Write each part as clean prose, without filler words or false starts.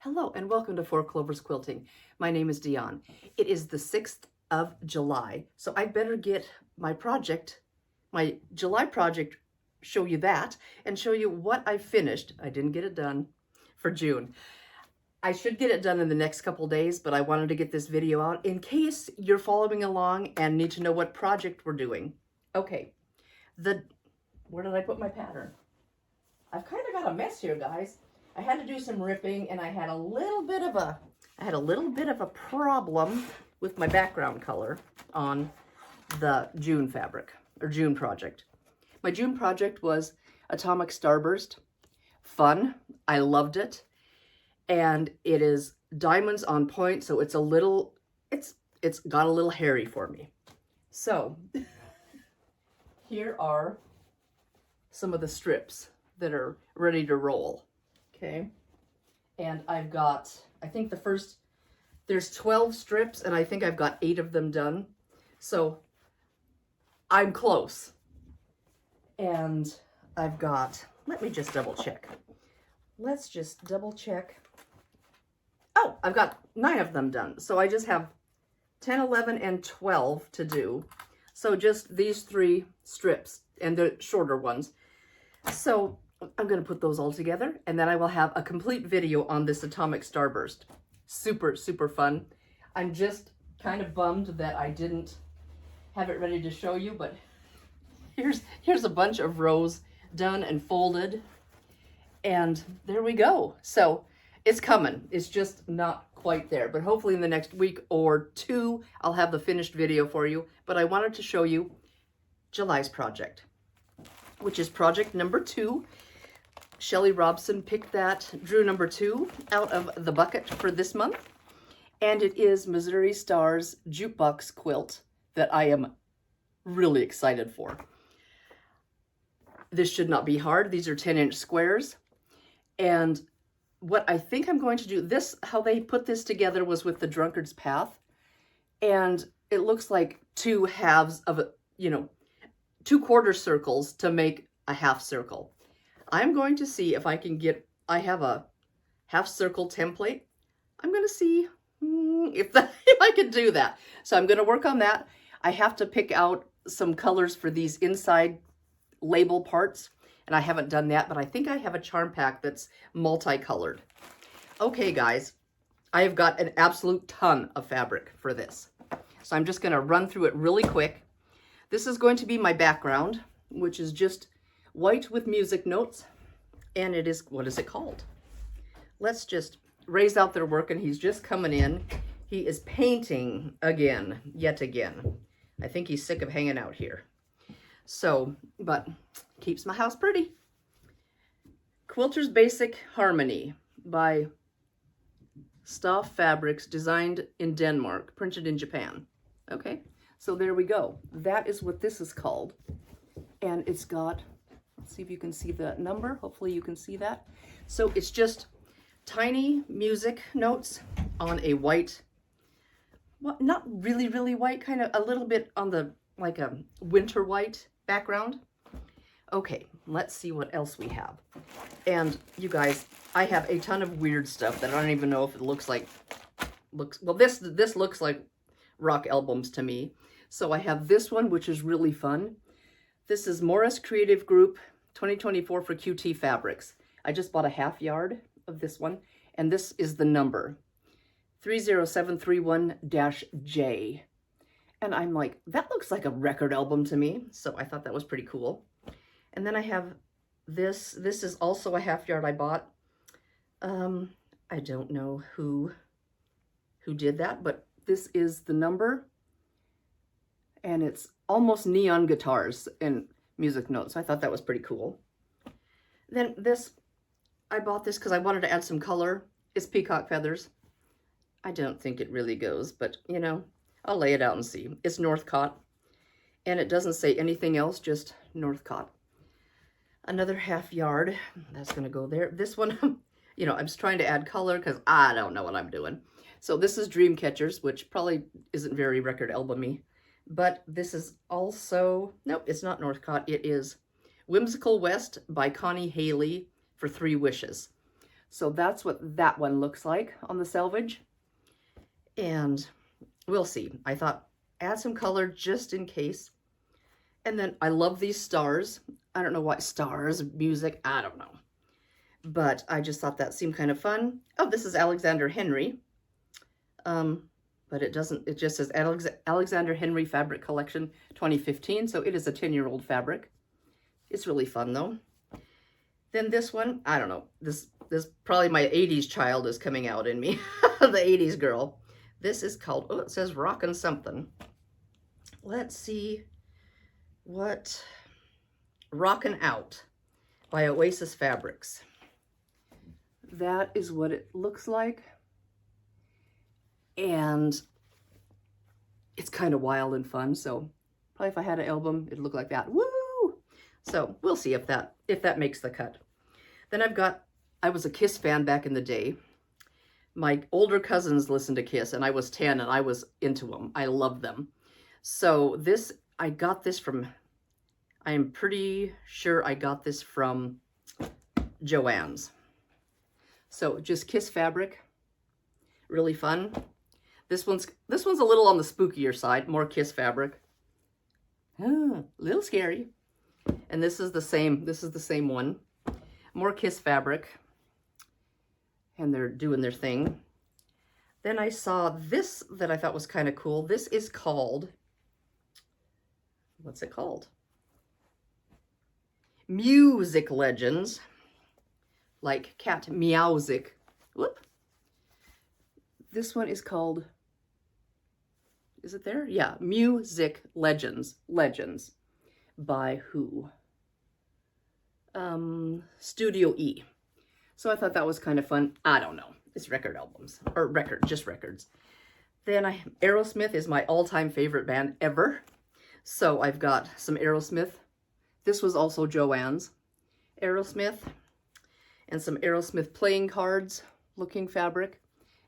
Hello and welcome to Four Clovers Quilting. My name is Diahn. It is the 6th of July, so I better get my project, my July project, show you that, and show you what I finished. I didn't get it done for June. I should get it done in the next couple days, but I wanted to get this video out in case you're following along and need to know what project we're doing. Okay, where did I put my pattern? I've kind of got a mess here, guys. I had to do some ripping, and I had a little bit of a problem with my background color on the June fabric or June project. My June project was Atomic Starburst. Fun. I loved it. And it is diamonds on point, so it's got a little hairy for me. So here are some of the strips that are ready to roll. Okay, and I've got, I think there's 12 strips, and I think I've got 8 of them done. So I'm close. And I've got, let me just double check. Let's just double check. Oh, I've got 9 of them done. So I just have 10, 11, and 12 to do. So just these 3 strips and the shorter ones. So I'm going to put those all together, and then I will have a complete video on this Atomic Starburst. Super, super fun. I'm just kind of bummed that I didn't have it ready to show you, but here's a bunch of rows done and folded, and there we go. So it's coming. It's just not quite there, but hopefully in the next week or 2, I'll have the finished video for you. But I wanted to show you July's project, which is project number 2. Shelly Robson picked that, drew number 2 out of the bucket for this month. And it is Missouri Star's Jukebox quilt that I am really excited for. This should not be hard. These are 10-inch squares. And what I think I'm going to do, how they put this together was with the Drunkard's Path. And it looks like 2 halves of, 2 quarter circles to make a half circle. I'm going to see if I can get, I have a half circle template. I'm going to see if I can do that. So I'm going to work on that. I have to pick out some colors for these inside label parts, and I haven't done that, but I think I have a charm pack that's multicolored. Okay, guys, I have got an absolute ton of fabric for this. So I'm just going to run through it really quick. This is going to be my background, which is just white with music notes, and it is, what is it called? Let's just raise out their work, and he's just coming in. He is painting again, yet again. I think he's sick of hanging out here. So, but keeps my house pretty. Quilter's Basic Harmony by Staff Fabrics, designed in Denmark, printed in Japan. Okay, so there we go. That is what this is called. And it's got, let's see if you can see that number. Hopefully you can see that. So it's just tiny music notes on a white, well, not really, really white, kind of a little bit on the, like a winter white background. Okay, let's see what else we have. And you guys, I have a ton of weird stuff that I don't even know if it looks, well, this looks like rock albums to me. So I have this one, which is really fun. This is Morris Creative Group 2024 for QT Fabrics. I just bought a half yard of this one, and this is the number 30731-J. And I'm like, that looks like a record album to me. So I thought that was pretty cool. And then I have this. This is also a half yard I bought. I don't know who did that, but this is the number. And it's almost neon guitars and music notes. I thought that was pretty cool. Then this, I bought this because I wanted to add some color. It's peacock feathers. I don't think it really goes, but I'll lay it out and see. It's Northcott, and it doesn't say anything else, just Northcott. Another half yard, that's gonna go there. This one, I'm just trying to add color because I don't know what I'm doing. So this is Dream Catchers, which probably isn't very record album-y. But this is also, nope, it's not Northcott. It is Whimsical West by Connie Haley for 3 Wishes. So that's what that one looks like on the selvage. And we'll see. I thought add some color just in case. And then I love these stars. I don't know why stars, music, I don't know. But I just thought that seemed kind of fun. Oh, this is Alexander Henry. But it doesn't, it just says Alexander Henry Fabric Collection 2015. So it is a 10-year-old fabric. It's really fun though. Then this one, I don't know. This probably my 80s child is coming out in me. The 80s girl. This is called, oh, it says Rockin' Something. Let's see what, Rockin' Out by Oasis Fabrics. That is what it looks like. And it's kind of wild and fun. So probably if I had an album, it'd look like that. Woo! So we'll see if that makes the cut. Then I was a Kiss fan back in the day. My older cousins listened to Kiss and I was 10 and I was into them. I loved them. So I got this from, I am pretty sure I got this from Joann's. So just Kiss fabric, really fun. This one's a little on the spookier side, more Kiss fabric. A little scary. And this is the same one. More Kiss fabric. And they're doing their thing. Then I saw this that I thought was kind of cool. This is called, what's it called? Music Legends. Like cat meowsic. Whoop. This one is called, is it there? Yeah, Music Legends. Legends. By who? Studio E. So I thought that was kind of fun. I don't know. It's record albums. Or just records. Then Aerosmith is my all-time favorite band ever. So I've got some Aerosmith. This was also Joann's. Aerosmith. And some Aerosmith playing cards looking fabric.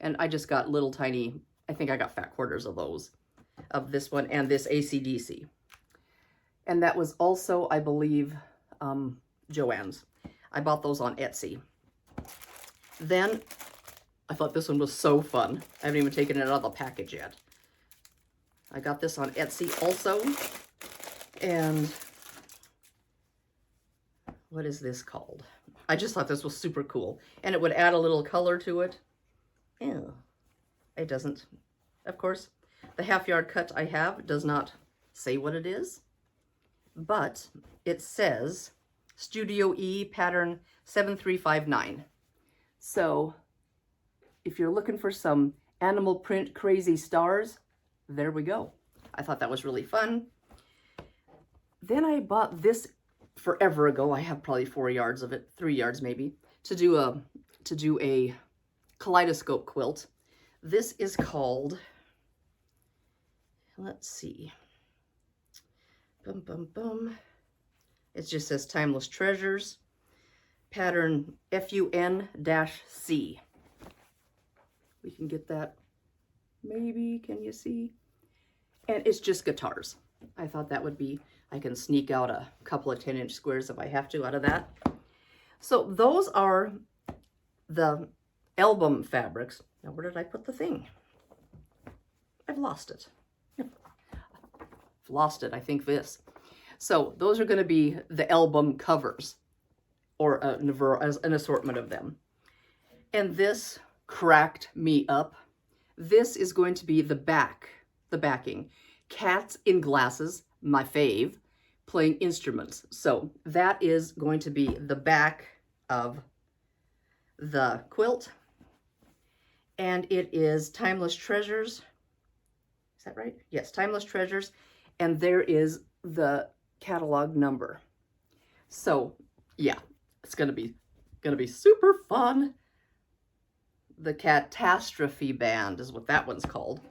And I just got little tiny, I think I got fat quarters of those. Of this one and this AC/DC. And that was also, I believe, Joann's. I bought those on Etsy. Then, I thought this one was so fun. I haven't even taken it out of the package yet. I got this on Etsy also. And what is this called? I just thought this was super cool. And it would add a little color to it. Ew. It doesn't. Of course, the half-yard cut I have does not say what it is. But it says Studio E pattern 7359. So if you're looking for some animal print crazy stars, there we go. I thought that was really fun. Then I bought this forever ago. I have probably 4 yards of it, 3 yards maybe, to do a kaleidoscope quilt. This is called, let's see. Bum, bum, bum. It just says Timeless Treasures, pattern FUN-C. We can get that, maybe, can you see? And it's just guitars. I thought that would be, I can sneak out a couple of 10-inch squares if I have to out of that. So those are the album fabrics. Now, where did I put the thing? I've lost it. Lost it, I think this. So those are going to be the album covers, or an assortment of them. And this cracked me up. This is going to be the backing. Cats in Glasses, my fave, playing instruments. So that is going to be the back of the quilt. And it is Timeless Treasures. Is that right? Yes, Timeless Treasures. And there is the catalog number. So yeah, it's gonna be super fun. The Catastrophe Band is what that one's called.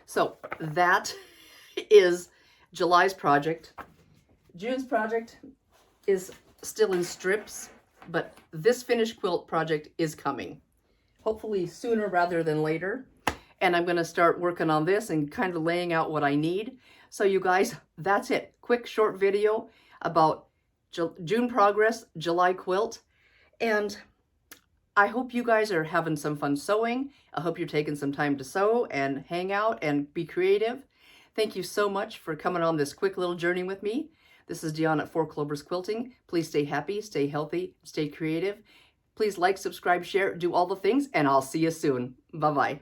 So that is July's project. June's project is still in strips, but this finished quilt project is coming. Hopefully sooner rather than later. And I'm going to start working on this and kind of laying out what I need. So you guys, that's it. Quick short video about June progress, July quilt. And I hope you guys are having some fun sewing. I hope you're taking some time to sew and hang out and be creative. Thank you so much for coming on this quick little journey with me. This is Diahn at 4 Clovers Quilting. Please stay happy, stay healthy, stay creative. Please like, subscribe, share, do all the things, and I'll see you soon. Bye-bye.